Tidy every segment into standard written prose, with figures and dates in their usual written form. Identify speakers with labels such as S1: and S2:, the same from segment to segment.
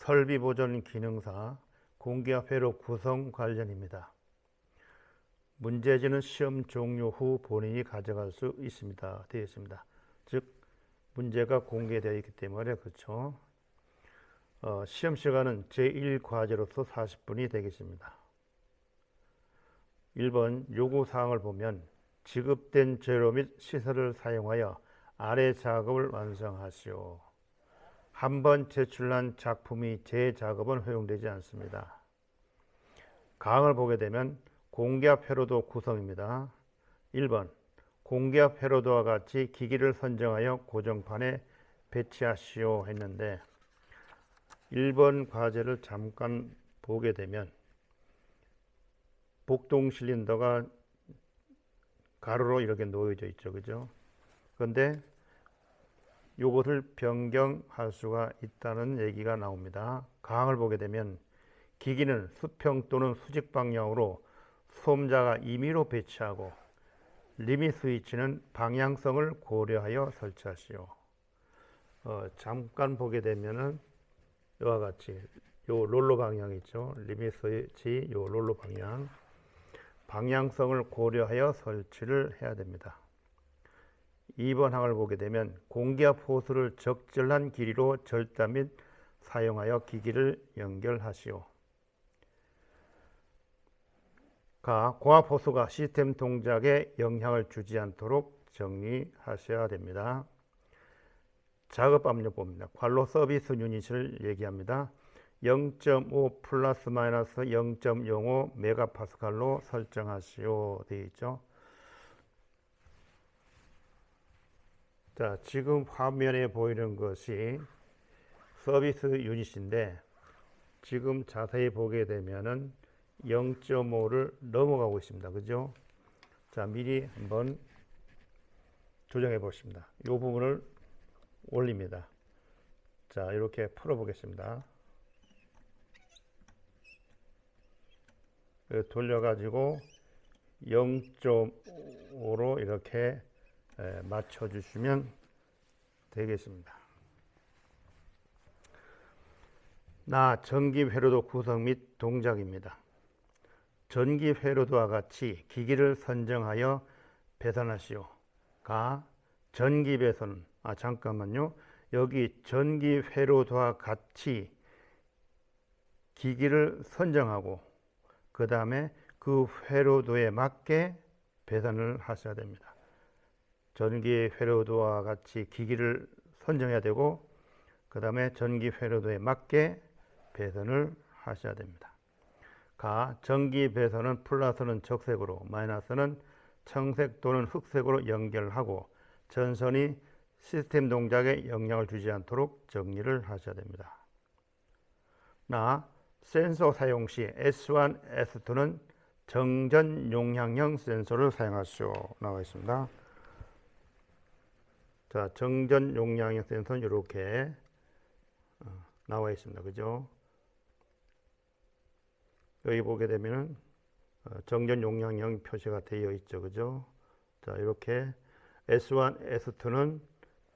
S1: 설비 보존 기능사 공기압 회로 구성 관련입니다. 문제지는 시험 종료 후 본인이 가져갈 수 있습니다. 되어 있습니다. 즉 문제가 공개되어 있기 때문에 그렇죠. 시험 시간은 제1과제로서 40분이 되겠습니다. 1번 요구사항을 보면 지급된 재료 및 시설을 사용하여 아래 작업을 완성하시오. 한 번 제출한 작품이 재작업은 허용되지 않습니다. 가항을 보게 되면 공기압 회로도 구성입니다. 1번 공기압 회로도와 같이 기기를 선정하여 고정판에 배치하시오 했는데 1번 과제를 잠깐 보게 되면 복동 실린더가 가로로 이렇게 놓여져 있죠. 그죠? 그런데 이것을 변경할 수가 있다는 얘기가 나옵니다. 가항을 보게 되면 기기는 수평 또는 수직 방향으로 수험자가 임의로 배치하고 리밋 스위치는 방향성을 고려하여 설치하시오. 잠깐 보게 되면은 이와 같이 요 롤러 방향 있죠. 리밋 스위치 요 롤러 방향성을 고려하여 설치를 해야 됩니다. 2번 항을 보게 되면 공기압 호스를 적절한 길이로 절단 및 사용하여 기기를 연결하시오. 가 고압 호스가 시스템 동작에 영향을 주지 않도록 정리하셔야 됩니다. 작업 압력 봅니다. 관로 서비스 유닛을 얘기합니다. 0.5 플러스 마이너스 0.05 메가파스칼로 설정하시오 되어 있죠. 자, 지금 화면에 보이는 것이 서비스 유닛인데 지금 자세히 보게 되면은 0.5를 넘어가고 있습니다. 그죠? 자, 미리 한번 조정해 보십니다. 이 부분을 올립니다. 자, 이렇게 풀어 보겠습니다. 돌려 가지고 0.5로 이렇게 맞춰 주시면 되겠습니다. 전기 회로도 구성 및 동작입니다. 전기 회로도와 같이 기기를 선정하여 배선하시오. 전기 배선. 잠깐만요. 여기 전기 회로도와 같이 기기를 선정하고 그 다음에 그 회로도에 맞게 배선을 하셔야 됩니다. 전기 회로도와 같이 기기를 선정해야 되고 그 다음에 전기 회로도에 맞게 배선을 하셔야 됩니다. 전기 배선은 플러스는 적색으로 마이너스는 청색 또는 흑색으로 연결하고 전선이 시스템 동작에 영향을 주지 않도록 정리를 하셔야 됩니다. 센서 사용 시 S1, S2는 정전 용량형 센서를 사용하시오 나와 있습니다. 자, 정전 용량형 센서는 이렇게 나와 있습니다. 그죠? 여기 보게 되면은 정전 용량형 표시가 되어 있죠. 그죠? 자, 이렇게 S1, S2는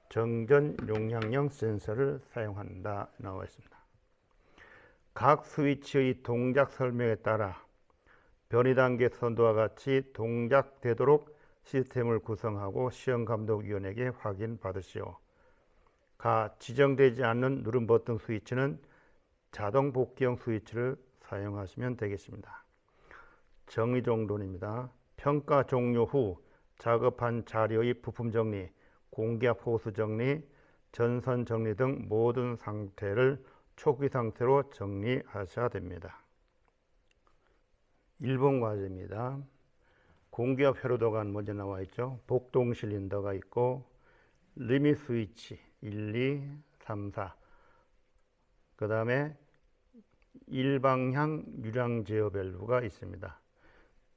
S1: 정전 용량형 센서를 사용한다 나와 있습니다. 각 스위치의 동작 설명에 따라 변이 단계 선도와 같이 동작되도록 시스템을 구성하고 시험감독위원에게 확인받으시오. 지정되지 않는 누름 버튼 스위치는 자동 복귀형 스위치를 사용하시면 되겠습니다. 정의 정돈입니다. 평가 종료 후 작업한 자료의 부품 정리, 공기압 호스 정리, 전선 정리 등 모든 상태를 초기 상태로 정리하셔야 됩니다. 1번 과제입니다. 공기압 회로도가 먼저 나와 있죠. 복동 실린더가 있고 리밋 스위치 1, 2, 3, 4 그 다음에 일방향 유량 제어 밸브가 있습니다.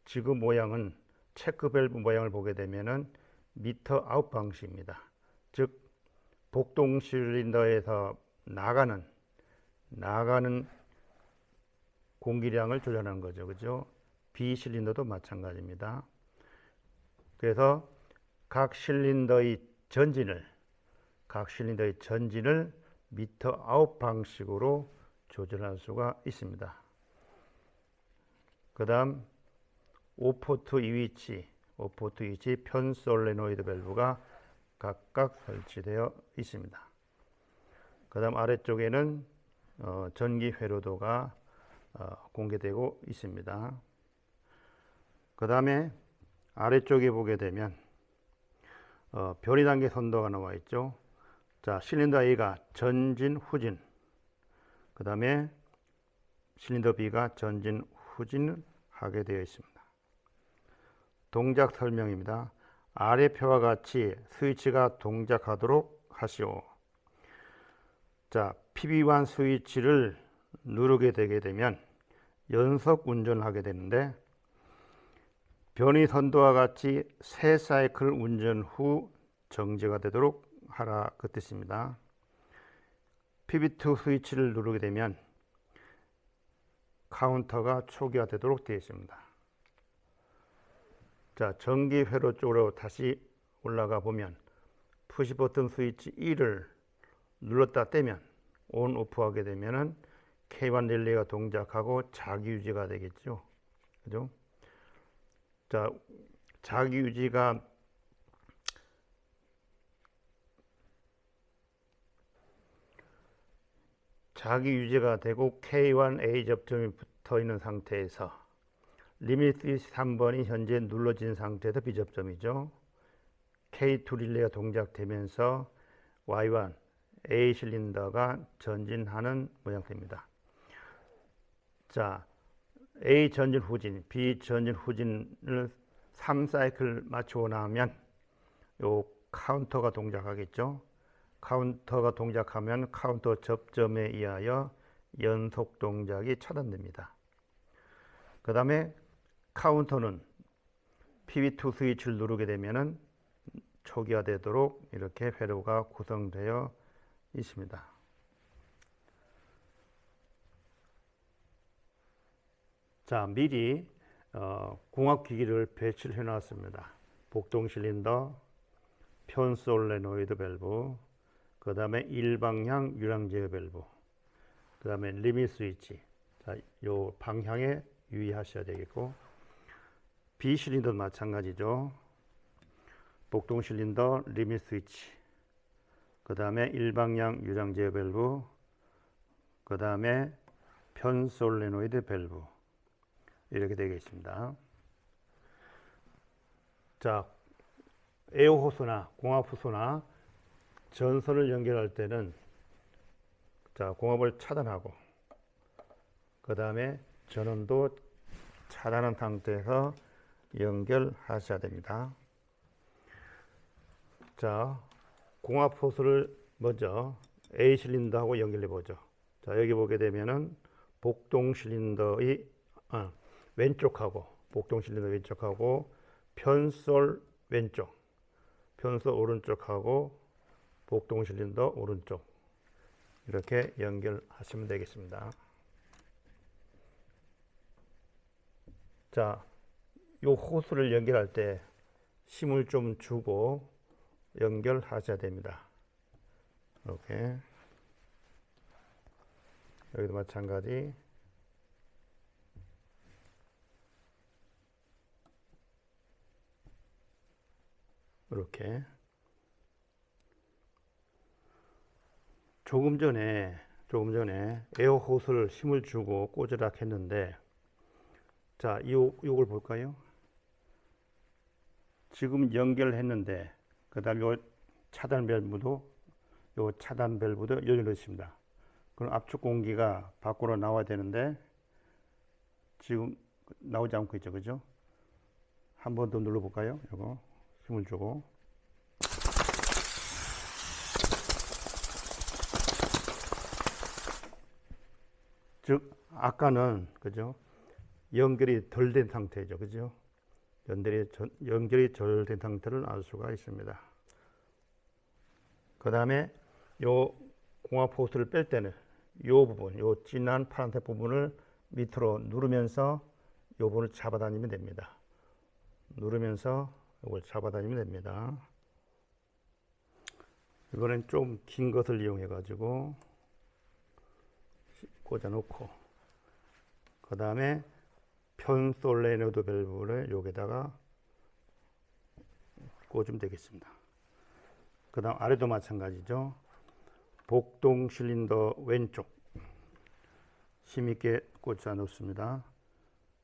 S1: 지금 모양은 체크 밸브 모양을 보게 되면은 미터 아웃 방식입니다. 즉 복동 실린더에서 나가는 공기량을 조절하는 거죠. 그죠? B 실린더도 마찬가지입니다. 그래서 각 실린더의 전진을 미터 아웃 방식으로 조절할 수가 있습니다. 그 다음 5포트 2위치 편 솔레노이드 밸브가 각각 설치되어 있습니다. 그 다음 아래쪽에는 전기 회로도가 공개되고 있습니다. 그 다음에 아래쪽에 보게 되면 변이 단계 선도가 나와 있죠. 자, 실린더 A가 전진, 후진, 그 다음에 실린더 B가 전진, 후진을 하게 되어 있습니다. 동작 설명입니다. 아래 표와 같이 스위치가 동작하도록 하시오. 자, PB1 스위치를 누르게 되게 되면 연속 운전을 하게 되는데 변이 선도와 같이 3사이클 운전 후 정지가 되도록 하라 그 뜻입니다. PB2 스위치를 누르게 되면 카운터가 초기화되도록 되어 있습니다. 자, 전기 회로 쪽으로 다시 올라가 보면 푸시 버튼 스위치 1을 눌렀다 떼면 온 오프 하게 되면은 K1 릴레이가 동작하고 자기 유지가 되겠죠. 그죠? 자, 자기 유지가 되고 K1A 접점이 붙어 있는 상태에서 리밋 스위치 3번이 현재 눌러진 상태에서 비접점이죠. K2 릴레이가 동작되면서 Y1 A 실린더가 전진하는 모양새입니다. 자, A 전진 후진, B 전진 후진을 3사이클 맞추고 나면 요 카운터가 동작하겠죠. 카운터가 동작하면 카운터 접점에 의하여 연속 동작이 차단됩니다. 그 다음에 카운터는 PB2 스위치를 누르게 되면은 초기화되도록 이렇게 회로가 구성되어 있습니다. 자, 미리 공합기기를 배치를 해 놨습니다. 복동 실린더, 편 솔레노이드 밸브, 그 다음에 일방향 유량 제어 밸브, 그 다음에 리밋 스위치. 자, 요 방향에 유의하셔야 되겠고, B 실린더도 마찬가지죠. 복동 실린더, 리밋 스위치, 그 다음에 일방향 유량 제어 밸브, 그 다음에 편 솔레노이드 밸브, 이렇게 되겠습니다. 자, 에어 호스나 공합 호스나 전선을 연결할 때는 자, 공합을 차단하고 그 다음에 전원도 차단한 상태에서 연결하셔야 됩니다. 자, 공합 호스를 먼저 A 실린더하고 연결해 보죠. 자, 여기 보게 되면은 복동 실린더의 왼쪽하고 복동 실린더 왼쪽하고 편솔 왼쪽, 편솔 오른쪽하고 복동 실린더 오른쪽 이렇게 연결하시면 되겠습니다. 자, 요 호스를 연결할 때 힘을 좀 주고 연결하셔야 됩니다. 이렇게 여기도 마찬가지. 이렇게 조금 전에 에어 호스를 힘을 주고 꽂으라 했는데 자, 요걸 볼까요? 지금 연결했는데 그다음에 요 차단 밸브도 열려 있습니다. 그럼 압축 공기가 밖으로 나와야 되는데 지금 나오지 않고 있죠, 그죠? 한 번 더 눌러볼까요? 이거 힘을 주고 즉 아까는 그죠? 연결이 덜 된 상태죠, 그죠? 연결이 덜 된 상태를 알 수가 있습니다. 그 다음에 요 공합 호스를 뺄 때는 요 부분, 요 진한 파란색 부분을 밑으로 누르면서 요 부분을 잡아다니면 됩니다. 누르면서 이걸 잡아다니면 됩니다. 이번엔 좀 긴 것을 이용해 가지고 꽂아 놓고, 그 다음에 편솔레노드 밸브를 여기다가 꽂으면 되겠습니다. 그 다음 아래도 마찬가지죠. 복동 실린더 왼쪽 힘있게 꽂아 놓습니다.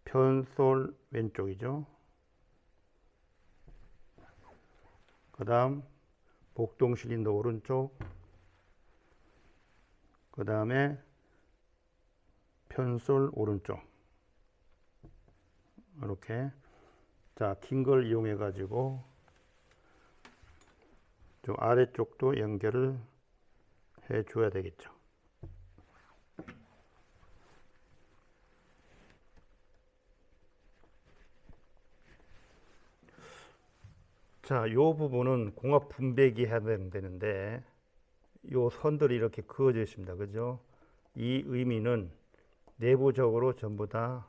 S1: 편솔 왼쪽이죠. 그 다음 복동 실린더 오른쪽, 그 다음에 편솔 오른쪽. 이렇게. 자, 긴 걸 이용해 가지고 좀 아래쪽도 연결을 해 줘야 되겠죠. 자, 요 부분은 공합 분배기 해야 되는데, 요 선들이 이렇게 그어져 있습니다. 그죠? 이 의미는 내부적으로 전부 다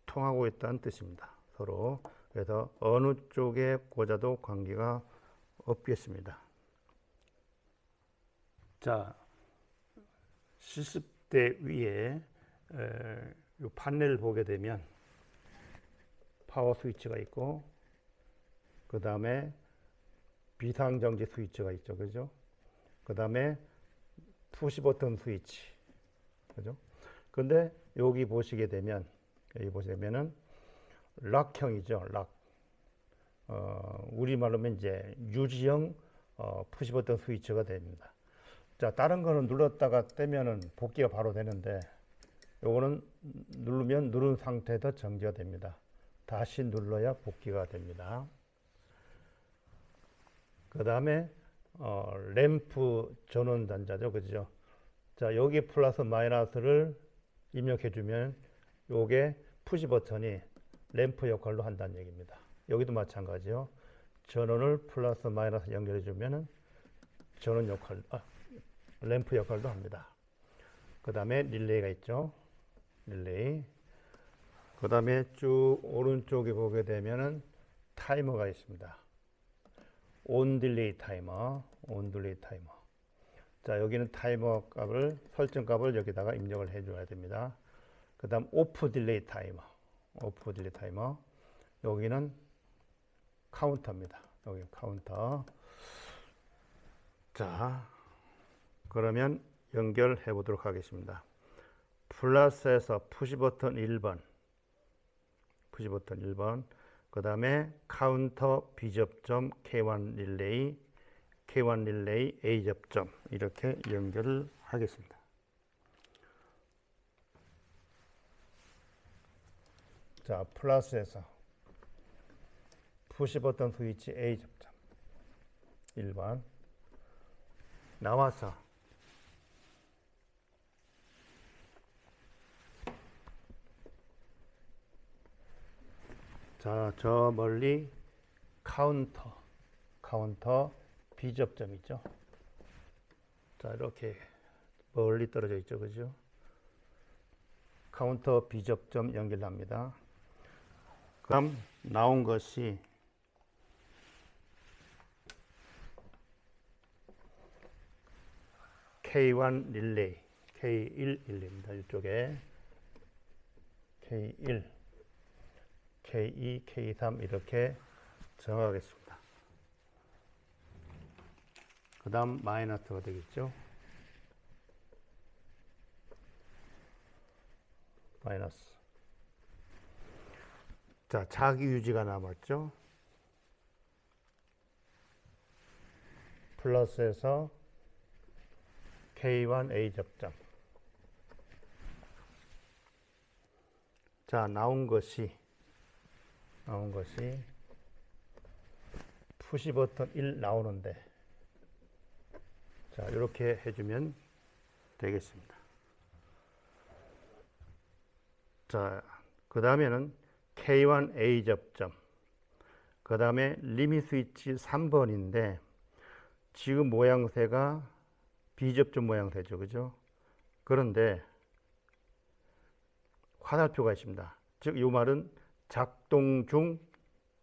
S1: 통하고 있다는 뜻입니다. 서로. 그래서 어느 쪽에 꽂아도 관계가 없겠습니다. 자, 실습대 위에 이 판넬을 보게 되면 파워 스위치가 있고, 그 다음에 비상정지 스위치가 있죠. 그죠? 그 다음에 푸시 버튼 스위치. 그죠? 근데 여기 보시게 되면, 여기 보시면은 락형이죠. 락. 우리말로 하면 이제 유지형 푸시 버튼 스위치가 됩니다. 자, 다른 거는 눌렀다가 떼면은 복귀가 바로 되는데, 요거는 누르면 누른 상태에서 정지가 됩니다. 다시 눌러야 복귀가 됩니다. 그 다음에 램프 전원 단자죠. 그죠? 자, 여기 플러스 마이너스를 입력해 주면 요게 푸시 버튼이 램프 역할로 한다는 얘기입니다. 여기도 마찬가지요. 전원을 플러스 마이너스 연결해 주면은 전원 역할, 램프 역할도 합니다. 그 다음에 릴레이가 있죠. 릴레이. 그 다음에 쭉 오른쪽에 보게 되면은 타이머가 있습니다. 온 딜레이 타이머, 온 딜레이 타이머. 자, 여기는 타이머 값을, 설정 값을 여기다가 입력을 해줘야 됩니다. 그 다음 오프 딜레이 타이머, 오프 딜레이 타이머. 여기는 카운터입니다. 여기 카운터. 자, 그러면 연결해 보도록 하겠습니다. 플러스에서 푸시 버튼 1번, 푸시 버튼 1번. 그 다음에 카운터 B 접점 K1 릴레이, K1 릴레이 A 접점, 이렇게 연결을 하겠습니다. 자, 플러스에서 푸시 버튼 스위치 A 접점 1번 나와서 자, 저 멀리 카운터 B 접점 있죠. 자, 이렇게 멀리 떨어져 있죠. 그죠? 카운터 B 접점 연결합니다. 그럼 나온 것이 K1 릴레이, K1 릴레이입니다. 이쪽에 K1, K2, K3 이렇게 정하겠습니다. 그 다음 마이너스가 되겠죠. 마이너스. 자, 자기 유지가 남았죠. 플러스에서 K1A 접점. 자, 나온 것이 푸시 버튼 1 나오는데, 자, 이렇게 해주면 되겠습니다. 자, 그 다음에는 K1A 접점, 그 다음에 리밋 스위치 3번인데 지금 모양새가 B 접점 모양새죠. 그죠? 그런데 화살표가 있습니다. 즉, 이 말은 작동 중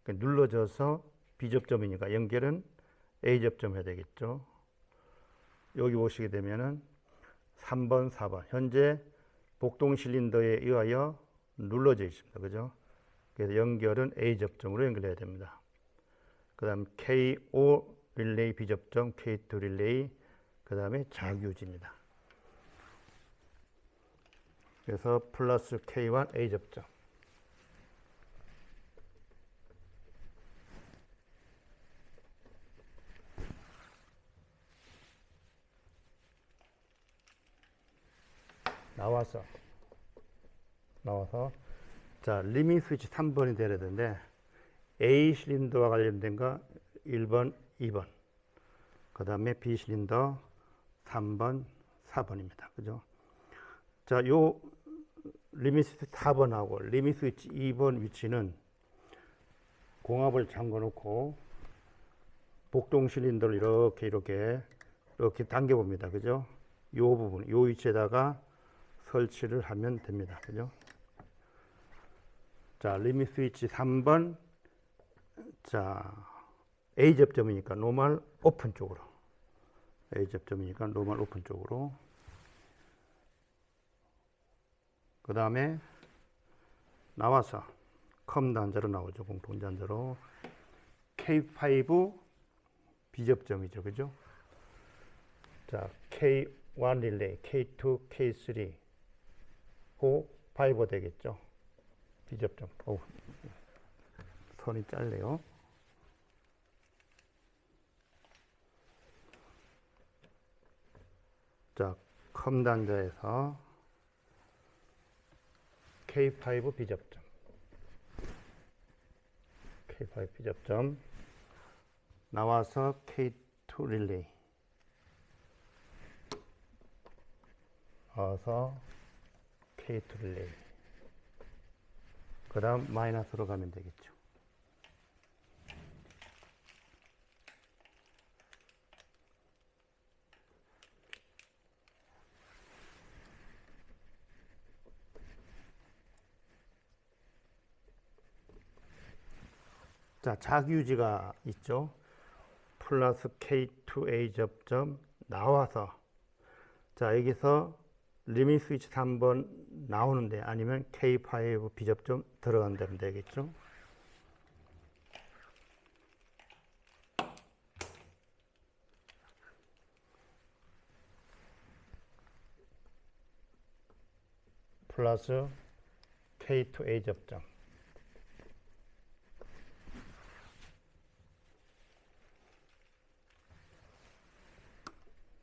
S1: 눌러져서 B 접점이니까 연결은 A 접점 해야 되겠죠. 여기 보시게 되면은 3번, 4번. 현재 복동 실린더에 의하여 눌러져 있습니다. 그죠? 그래서 연결은 A 접점으로 연결해야 됩니다. 그 다음 KO 릴레이 B 접점, K2 릴레이, 그 다음에 자유지입니다. 그래서 플러스 K1 A 접점. 나와서 자, 리밋 스위치 3번이 되어야 되는데 A 실린더와 관련된 거 1번, 2번. 그 다음에 B 실린더 3번, 4번입니다. 그죠? 자, 요 리밋 스위치 4번하고 리밋 스위치 2번 위치는 공압을 잠궈 놓고 복동 실린더를 이렇게 당겨 봅니다. 그죠? 요 부분, 요 위치에다가 설치를 하면 됩니다. 그죠? 자, 리밋 스위치 3번. 자, A 접점이니까 노멀 오픈 쪽으로. A 접점이니까 노멀 오픈 쪽으로. 그 다음에 나와서 컴 단자로 나오죠. 공통 단자로. K5 B 접점이죠. 그죠? 자, K1 릴레이, K2, K3, 5 되겠죠. B 접점. 선이 짧네요. 자, 컴 단자에서 K5 B 접점. K5 B 접점. 나와서 K2 릴레이. 나와서 K2 릴레이. 그 다음 마이너스로 가면 되겠죠. 자, 자기유지가 있죠. 플러스 K2A 접점 나와서, 자, 여기서 리밋 스위치 3번 나오는데 아니면 K5 B 접점 들어간다면 되겠죠. 플러스 K2A 접점.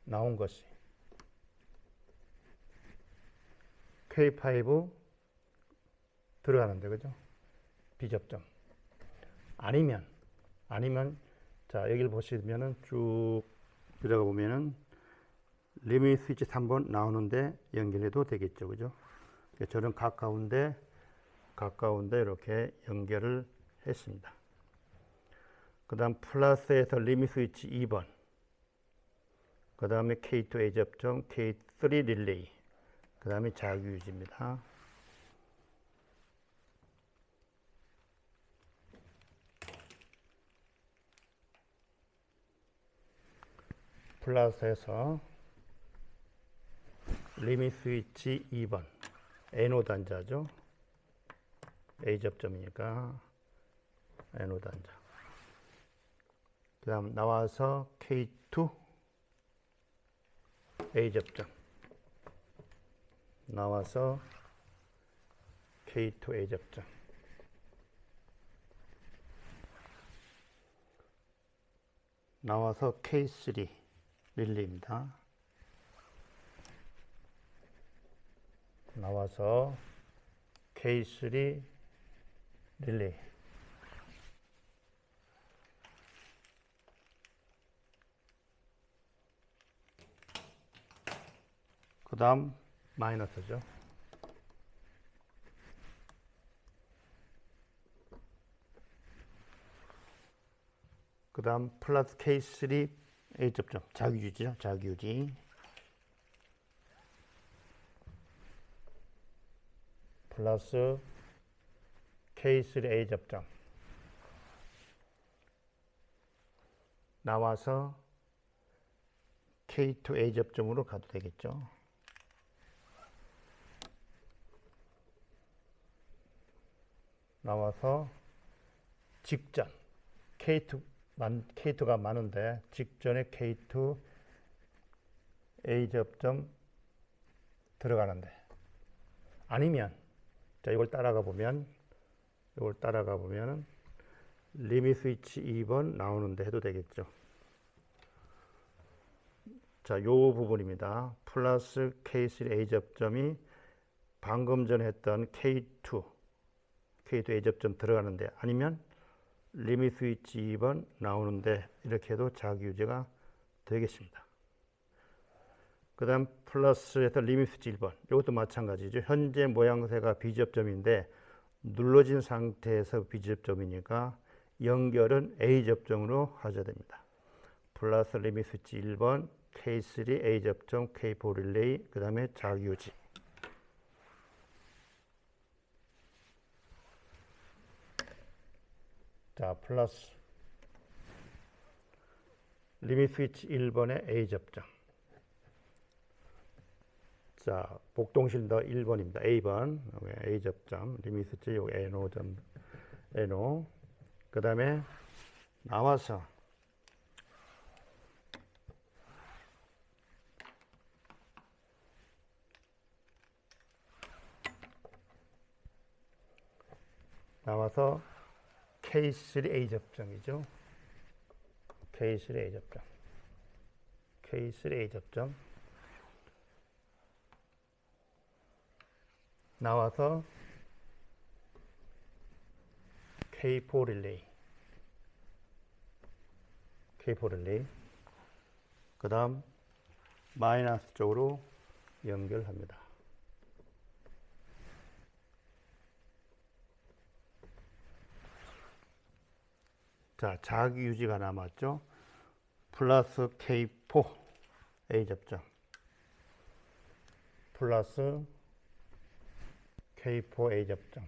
S1: 나온 것이 K5 들어가는데, 그죠? B접점. 아니면, 자, 여기를 보시면은 쭉 들어가 보면은 리밋 스위치 3번 나오는데 연결해도 되겠죠. 그죠? 저는 가까운데 이렇게 연결을 했습니다. 그 다음 플러스에서 리밋 스위치 2번. 그 다음에 K2A 접점, K3 릴레이. 그 다음에 자유유지입니다. 플러스에서 리밋 스위치 2번. NO 단자죠. A 접점이니까 NO 단자. 그 다음 나와서 K2 A 접점. 나와서 K2 A 접점. 나와서 K3 릴레이입니다. 나와서 K3 릴레이. 그 다음 마이너스죠. 그 다음 플러스 K3 A 접점. 자기유지죠. 자기유지. 플러스 K3 A 접점. 나와서 K2 A 접점으로 가도 되겠죠. 나와서 직전 K2가 많은데 직전에 K2 A 접점 들어가는데, 아니면 자 이걸 따라가 보면 리밋 스위치 2번 나오는데 해도 되겠죠. 자, 요 부분입니다. 플러스 K3 A 접점이 방금 전에 했던 K2 A 접점 들어가는데, 아니면 리밋 스위치 2번 나오는데, 이렇게 해도 자기 유지가 되겠습니다. 그 다음 플러스에서 리밋 스위치 1번, 이것도 마찬가지죠. 현재 모양새가 B접점인데 눌러진 상태에서 B접점이니까 연결은 A 접점으로 하셔야 됩니다. 플러스 리밋 스위치 1번, K3 A 접점, K4 릴레이, 그 다음에 자기 유지. 자, 플러스 리밋 스위치 1번의 A 접점. 자, 복동실더 1번입니다. A번, A 접점, 리밋 스위치 NO 점, NO. 그 다음에 나와서 K3 A 접점이죠. K3 A 접점. K3 A 접점. 나와서 K4 릴레이. K4 릴레이. 그 다음 마이너스 쪽으로 연결합니다. 자, 자기 유지가 남았죠. 플러스 K4 A 접점. 플러스 K4 A 접점.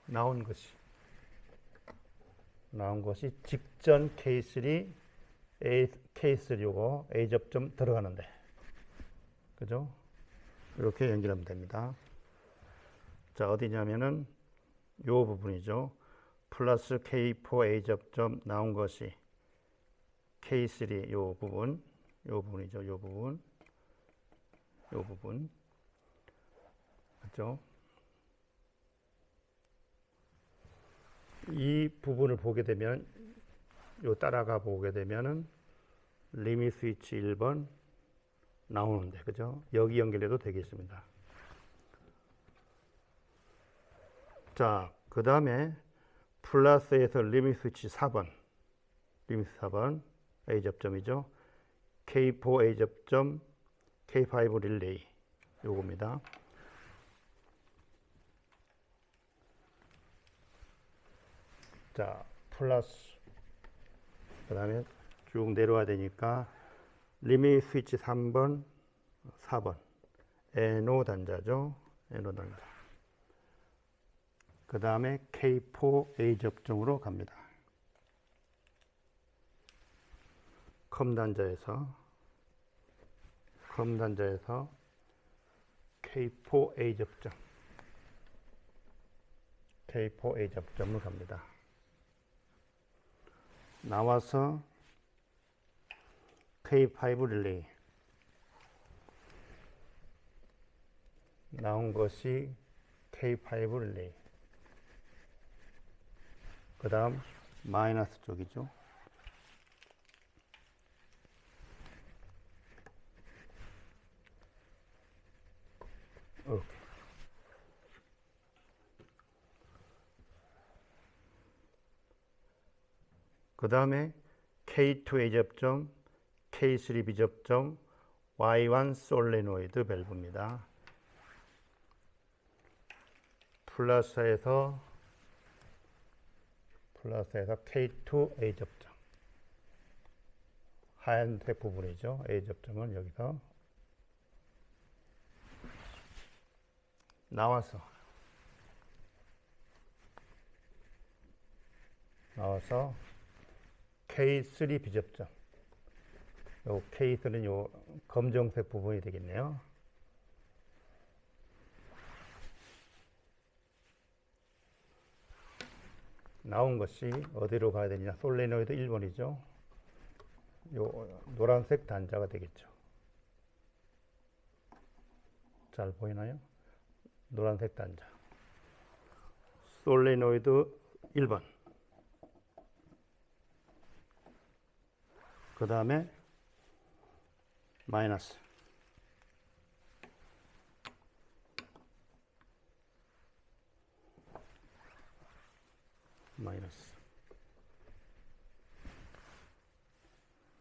S1: 나온 것이 직전 K3 요거 A 접점 들어가는데, 그죠? 이렇게 연결하면 됩니다. 자, 어디냐면은 요 부분이죠. 플러스 K4 A 접점 나온 것이 K3 요 부분이죠. 요 부분. 맞죠? 이 부분을 보게 되면, 따라가 보게 되면은 리밋 스위치 1번 나오는데, 그죠? 여기 연결해도 되겠습니다. 자, 그 다음에 플러스에서 리밋 스위치 4번 A 접점이죠. K4 A 접점, K5 릴레이, 요겁니다. 자, 플러스, 그 다음에 쭉 내려와야 되니까 리밋 스위치 3번, 4번 NO 단자죠. NO 단자. 그 다음에 K4 A 접점으로 갑니다. 컴 단자에서 K4 A 접점, K4 A 접점으로 갑니다. 나와서 K5 릴레이. 나온 것이 K5 릴레이. 그 다음 마이너스 쪽이죠. 이렇게. 그 다음에 K2 A 접점, K3 B 접점, Y1 솔레노이드 밸브입니다. 플러스에서 K2 A 접점. 하얀색 부분이죠. A 접점은 여기서 나와서 K3 B 접점. 요 케이스는 요 검정색 부분이 되겠네요. 나온 것이 어디로 가야 되냐? 솔레노이드 1번이죠. 요 노란색 단자가 되겠죠. 잘 보이나요? 노란색 단자. 솔레노이드 1번. 그 다음에 마이너스. 마이너스.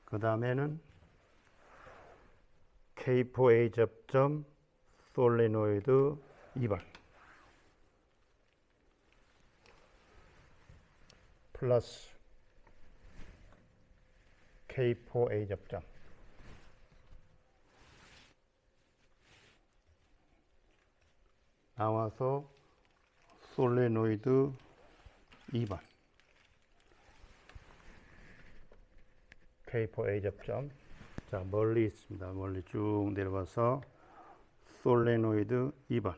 S1: 그 다음에는 K4A 접점 솔레노이드 2번 플러스 K4A 접점 나와서 솔레노이드 2번 K4A 접점. 자, 멀리 있습니다. 멀리 쭉 내려가서 솔레노이드 2번.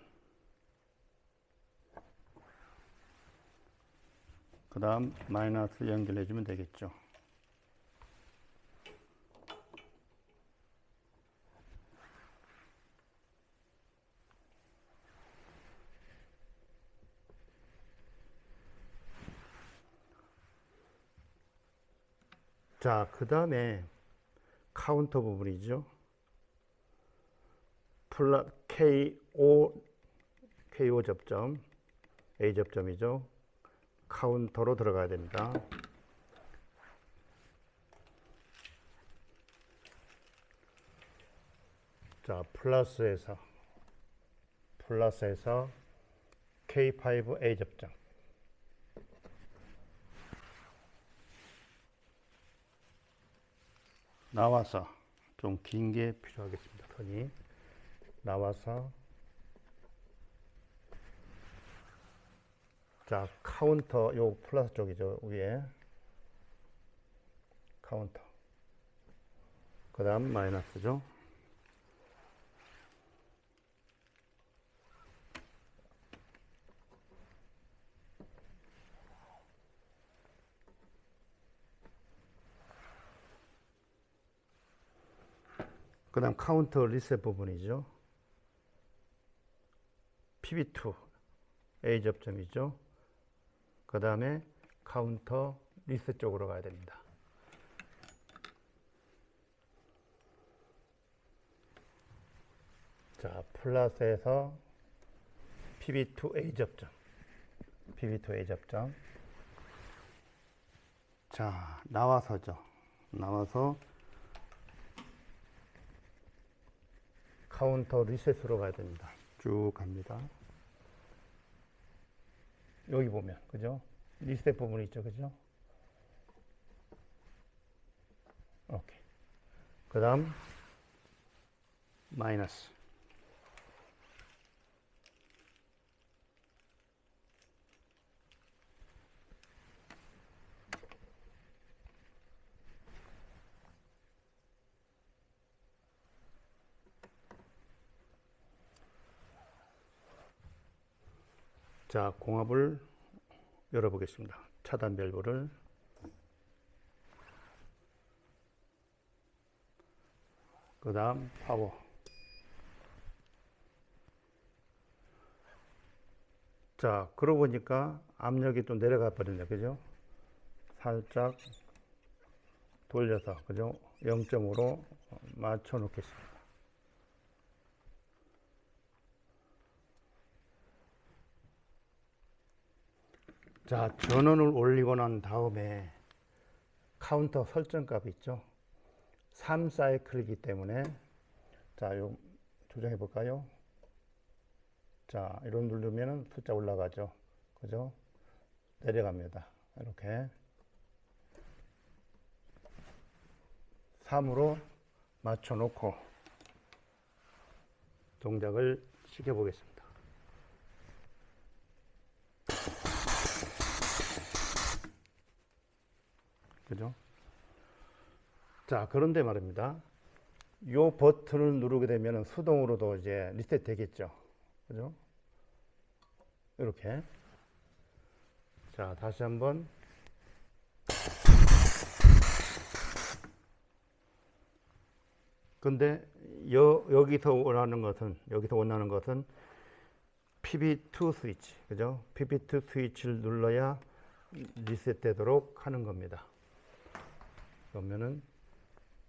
S1: 그 다음 마이너스 연결해 주면 되겠죠. 자, 그 다음에 카운터 부분이죠. KO 접점, A 접점이죠. 카운터로 들어가야 됩니다. 자, 플러스에서 K5A 접점. 나와서 좀 긴 게 필요하겠습니다. 턴이 나와서 자 카운터 요 플러스 쪽이죠. 위에 카운터 그 다음 마이너스죠. 그 다음 카운터 리셋 부분이죠. PB2 A 접점이죠. 그 다음에 카운터 리셋 쪽으로 가야 됩니다. 자, 플러스에서 PB2 A 접점. PB2 A 접점. 자, 나와서죠. 나와서 카운터 리셋으로 가야 됩니다. 쭉 갑니다. 여기 보면, 그죠? 리셋 부분이 있죠, 그죠? 오케이. 그 다음, 마이너스. 자, 공합을 열어보겠습니다. 차단 밸브를. 그 다음 파워. 자, 그러고 보니까 압력이 또 내려가 버렸네. 그죠? 살짝 돌려서, 그죠? 0점으로 맞춰 놓겠습니다. 자, 전원을 올리고 난 다음에 카운터 설정값 있죠? 3사이클이기 때문에 자, 요 조정해 볼까요? 자, 이런 누르면은 숫자 올라가죠. 그죠? 내려갑니다. 이렇게 3으로 맞춰 놓고 동작을 시켜 보겠습니다. 그죠? 자, 그런데 말입니다. 이 버튼을 누르게 되면 수동으로도 이제 리셋 되겠죠. 그죠? 이렇게. 자, 다시 한번. 근데 여기서 원하는 것은 PB2 스위치, 그죠? PB2 스위치를 눌러야 리셋 되도록 하는 겁니다. 그러면은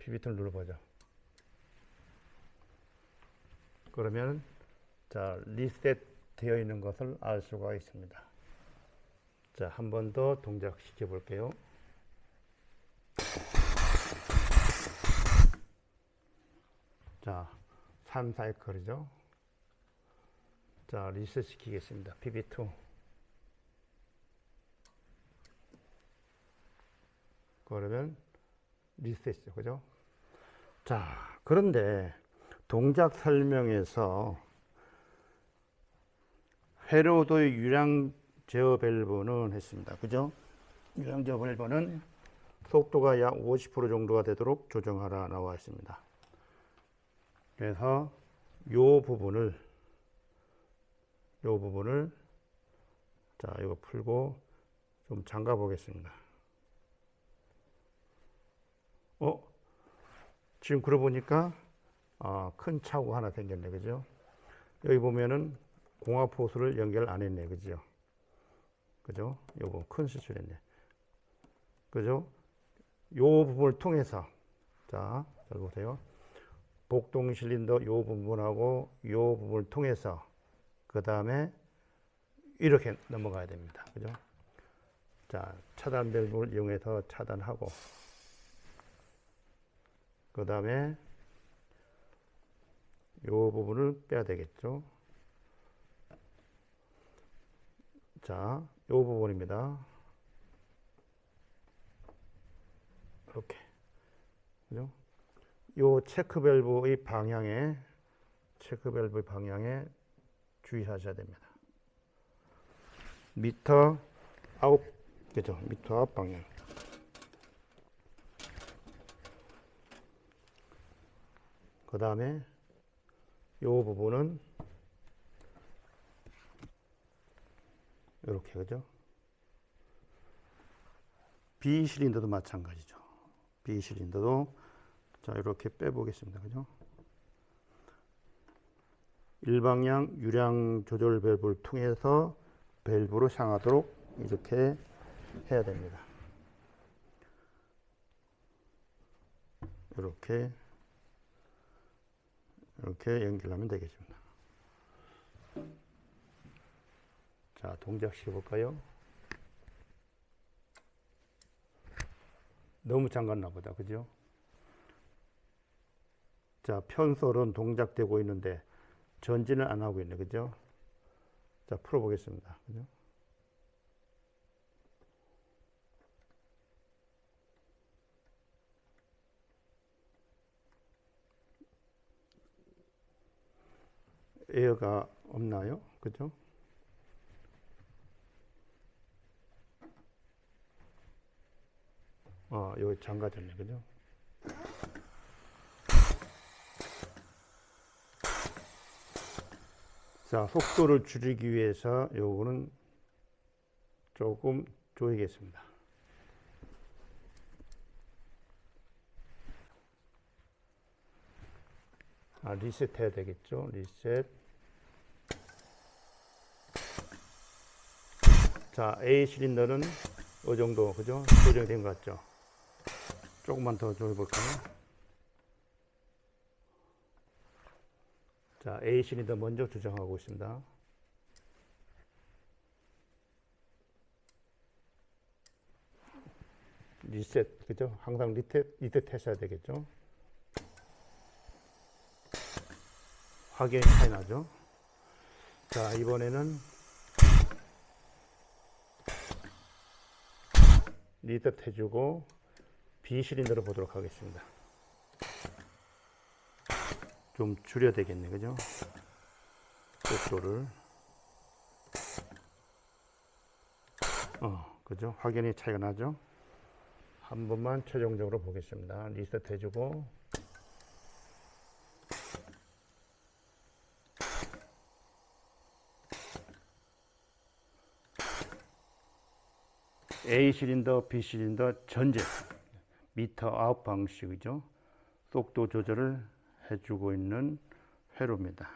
S1: PB2를 눌러보죠. 그러면 자, 리셋 되어 있는 것을 알 수가 있습니다. 자, 한 번 더 동작시켜 볼게요. 자, 3사이클이죠. 자, 리셋 시키겠습니다. PB2. 그러면 리셋이죠. 그죠? 자, 그런데 동작 설명에서 회로도의 유량 제어 밸브는 했습니다. 그죠? 유량 제어 밸브는 속도가 약 50% 정도가 되도록 조정하라 나와 있습니다. 그래서 요 부분을 자, 이거 풀고 좀 잠가 보겠습니다. 지금 그러고 보니까 큰 차고 하나 생겼네. 그죠? 여기 보면은 공합 호스를 연결 안 했네. 그죠? 그죠? 요거 큰 실수했네. 그죠? 요 부분을 통해서 자, 여기 보세요. 복동 실린더 요 부분하고 요 부분을 통해서 그 다음에 이렇게 넘어가야 됩니다. 그죠? 자, 차단 밸브를 이용해서 차단하고 그 다음에 요 부분을 빼야 되겠죠. 자, 요 부분입니다. 이렇게. 그죠? 요 체크 밸브의 방향에 주의하셔야 됩니다. 미터 아웃, 그죠? 미터 아웃 방향. 그 다음에 요 부분은 이렇게, 그죠? B 실린더도 마찬가지죠. B 실린더도 자, 이렇게 빼보겠습니다. 그죠? 일방향 유량 조절 밸브를 통해서 밸브로 향하도록 이렇게 해야 됩니다. 이렇게 연결하면 되겠습니다. 자, 동작 시켜볼까요? 너무 잠갔나 보다. 그죠? 자, 편솔은 동작되고 있는데 전진을 안 하고 있네. 그죠? 자, 풀어보겠습니다. 그죠? 에어가 없나요? 그죠? 여기 잠가졌네. 그죠? 자, 속도를 줄이기 위해서 요거는 조금 조이겠습니다. 리셋 해야 되겠죠? 리셋. 자, A 실린더는 이 정도, 그죠? 조정이 된 것 같죠? 조금만 더 조여볼까요? 자, A 실린더 먼저 조정하고 있습니다. 리셋, 그죠? 항상 리셋 하셔야 되겠죠? 확연히 차이 나죠? 자, 이번에는 리셋 해주고 B 실린더로 보도록 하겠습니다. 좀 줄여야 되겠네, 그죠? 속도를. 그죠? 확연히 차이가 나죠? 한 번만 최종적으로 보겠습니다. 리셋 해주고 A 실린더, B 실린더 전제 미터 아웃 방식이죠. 속도 조절을 해주고 있는 회로입니다.